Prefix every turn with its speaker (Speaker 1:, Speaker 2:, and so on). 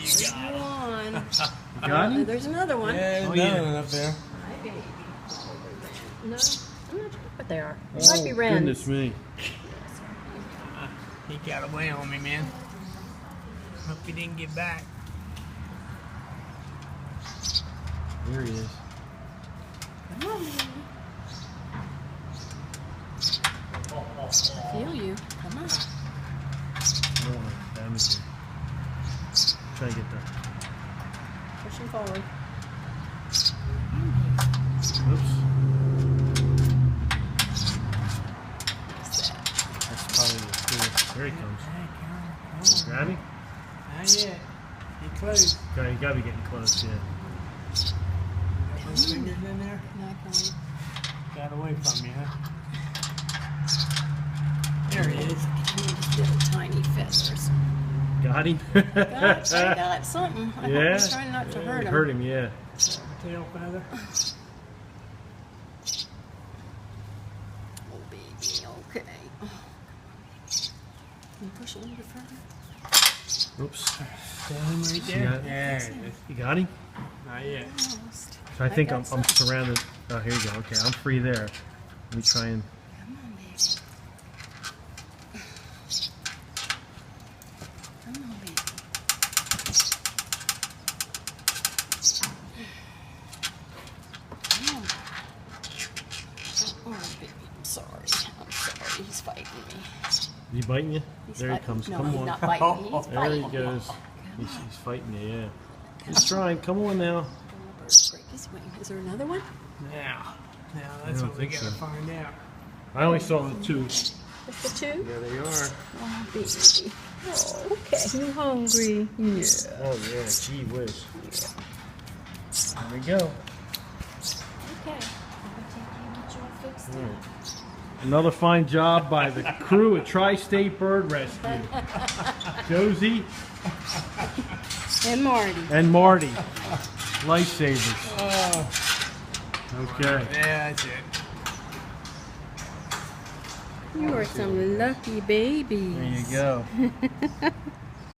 Speaker 1: You got
Speaker 2: one.
Speaker 3: You got him?
Speaker 2: There's another one.
Speaker 1: Yeah, another one up there.
Speaker 2: Hi, baby. No, I'm not sure what they are. They
Speaker 3: Oh,
Speaker 2: might be wrens.
Speaker 3: goodness me.
Speaker 1: He got away on me, man. Hope he didn't get back.
Speaker 3: There he is.
Speaker 2: Come on, baby. I feel you. Come on.
Speaker 3: I don't want to damage him. Try to get that.
Speaker 2: Push him forward.
Speaker 3: Oops. That's probably the coolest. There he comes. Grab him?
Speaker 1: Not yet. He close.
Speaker 3: Okay, you gotta be getting close, yeah.
Speaker 1: Got those fingers in there?
Speaker 2: Not quite.
Speaker 1: Got away from me, huh? There he is.
Speaker 2: These little tiny feathers.
Speaker 3: Got him?
Speaker 2: I got something. I was trying not to hurt him.
Speaker 3: Hurt him, yeah.
Speaker 1: Tail feather.
Speaker 2: Oh, baby. Okay. Can you push it a little bit further?
Speaker 3: Oops.
Speaker 1: Got him right there?
Speaker 3: Yeah.
Speaker 1: There it is.
Speaker 3: You got him?
Speaker 1: Not yet.
Speaker 2: Almost.
Speaker 3: So I think
Speaker 2: got
Speaker 3: I'm
Speaker 2: something.
Speaker 3: surrounded. Oh, here you go. Okay, I'm free there. Let me try and.
Speaker 2: Come on, baby. Come on, baby. Come on. Oh, baby. I'm sorry. I'm sorry. He's fighting me.
Speaker 3: Is he biting you?
Speaker 2: He's
Speaker 3: There he
Speaker 2: fighting-
Speaker 3: comes.
Speaker 2: No,
Speaker 3: Come
Speaker 2: he's
Speaker 3: on.
Speaker 2: not biting me. He's
Speaker 3: There
Speaker 2: fighting
Speaker 3: he
Speaker 2: me.
Speaker 3: goes. He's fighting you, yeah. He's trying. Come on now.
Speaker 2: Bird's break his wing. Is there another one?
Speaker 1: Now
Speaker 3: I
Speaker 1: that's
Speaker 3: don't
Speaker 1: what we
Speaker 3: think
Speaker 1: gotta
Speaker 3: so.
Speaker 1: find out.
Speaker 3: I only saw the two.
Speaker 2: Just the two?
Speaker 3: There they are.
Speaker 2: Oh, baby. Oh, okay. You hungry? Yeah.
Speaker 3: Oh yeah. Gee whiz. There we go.
Speaker 2: Okay. I'm gonna take you and get you all fixed up.
Speaker 3: Another fine job by the crew at Tri-State Bird Rescue. Josie
Speaker 2: And Marty.
Speaker 3: and Marty. Lifesavers. Okay.
Speaker 1: Yeah, that's it.
Speaker 2: You are some lucky baby.
Speaker 3: There you go.